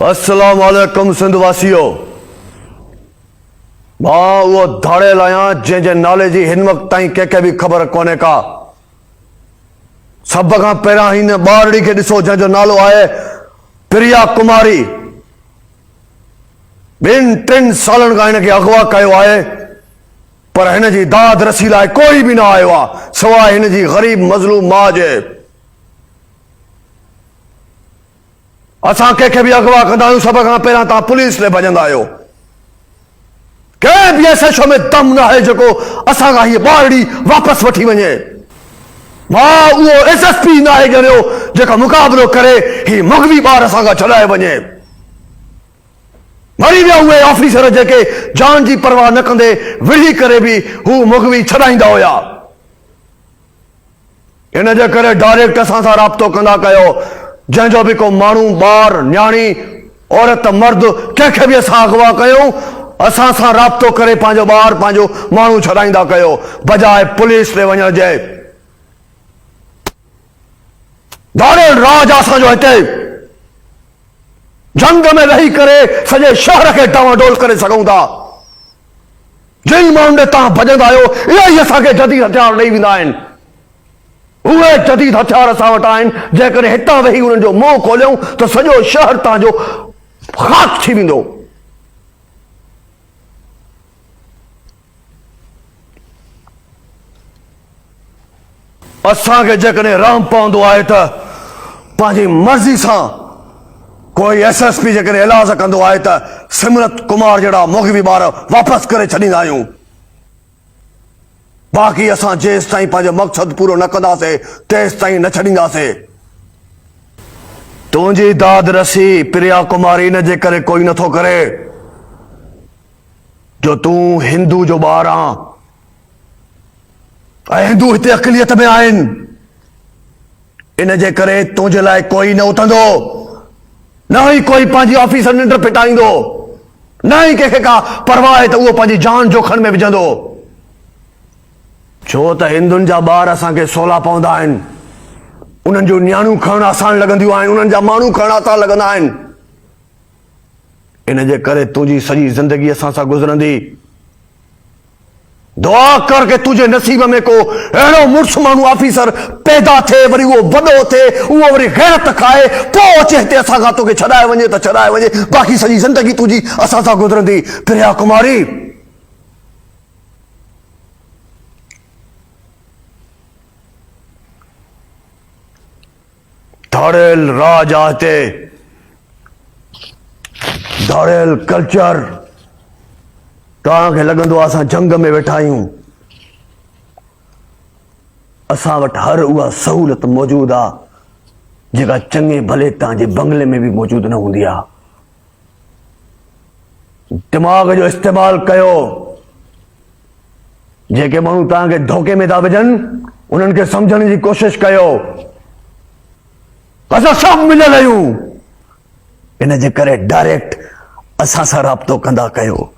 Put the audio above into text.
अस्सलाम वालेकुम सिंधवासियो। मां वो धाड़े लाया जंहिंजे नाले जी हिन वक्त ताईं कंहिंखे बि ख़बर कोन्हे का। सब खां पहिरियां हिन ॿारड़ी खे ॾिसो जंहिंजो नालो आहे प्रिया कुमारी। ॿिनि टिनि सालनि खां हिनखे अगवा कयो आहे, पर हिन जी दाद रसी लाइ कोई बि न आयो आहे सवाइ हिन जी ग़रीब मज़लूम माउ जे। असां कंहिंखे बि अगवा कंदा आहियूं, सभ खां पहिरियां तव्हां पुलिस ॾे भॼंदा आहियो। कंहिं बि SHO में दम न आहे जेको असां खां हीअ ॿारड़ी वापसि वठी वञे। मां उहो SSP न आहे ॼणियो जेका मुक़ाबिलो करे ही मुगवी ॿार असां खां छॾाए वञे। मरी विया उहे ऑफिसर जेके जान जी परवाह न कंदे विढ़ी करे बि हू मुगवी छॾाईंदा हुया। इन जे करे डायरेक्ट असां सां राब्तो कंदा कयो। जंहिंजो बि को माण्हू ॿार न्याणी औरत मर्द कंहिंखे बि असां अगवा कयूं, असां सां राब्तो करे पंहिंजो ॿार पंहिंजो माण्हू छॾाईंदा कयो बजाए पुलिस ॾे वञण जे। धाड़ेल राज असांजो हिते जंग में रही करे सॼे शहर खे डावाडोल करे सघूं था। जिन माण्हुनि ॾे तव्हां भॼंदा आहियो इहे ई असांखे जदीद हथियार ॾेई वेंदा आहिनि। उहे जदीद हथियार असां वटि आहिनि, जंहिं करे हितां वेही उन्हनि जो मुंहुं खोलियूं त सॼो शहर तव्हांजो ख़ाक थी वेंदो। असांखे जेकॾहिं रहम पवंदो आहे त पंहिंजी मर्ज़ी सां कोई SSP जेकॾहिं इलाज कंदो आहे त सिमरत कुमार जहिड़ा मुगवी ॿार वापसि करे छॾींदा आहियूं। बाक़ी असां जेसि ताईं पंहिंजो मक़सदु पूरो न कंदासीं तेसि ताईं न छॾींदासीं। तुंहिंजी दाद रसी प्रिया कुमारी इन जे करे कोई नथो करे जो तूं हिंदू जो ॿारु आहीं ऐं हिंदू हिते अक़लियत में आहिनि। इन जे करे तुंहिंजे लाइ कोई न उथंदो, न ई कोई पंहिंजी ऑफिसर निंड फिटाईंदो, न ई कंहिंखे का परवाह आहे त उहो पंहिंजी जान जोखन में विझंदो। छो त हिंदुनि जा ॿार असांखे सवला पवंदा आहिनि, उन्हनि जूं न्याणियूं खणणु आसान लॻंदियूं आहिनि, उन्हनि जा माण्हू खणणु आसान लॻंदा आहिनि। इन जे करे तुंहिंजी सॼी ज़िंदगी असां सां गुज़रंदी। दुआ कर के तुझे नसीब में को अहिड़ो मुड़ुस माण्हू ऑफिसर पैदा थिए, वरी उहो वॾो थिए, उहो वरी गैरत खाए, पोइ अचे हिते असां खां तोखे छॾाए वञे त छॾाए वञे, बाक़ी सॼी ज़िंदगी तुंहिंजी असां सां गुज़रंदी। प्रिया कुमारी, धाड़ेल राज आते, धाड़ेल कल्चर, तव्हांखे लॻंदो आहे असां जंग में वेठा आहियूं। असां वटि हर उहा सहूलियत मौजूदु आहे जेका चङे भले तव्हांजे बंगले में बि मौजूदु न हूंदी आहे। दिमाग़ जो इस्तेमालु कयो। जेके माण्हू तव्हांखे धोखे में था विझनि उन्हनि खे सम्झण जी कोशिशि कयो। असां सभु मिलियल आहियूं, इन जे करे डायरेक्ट असां सां राब्तो कंदा कयो।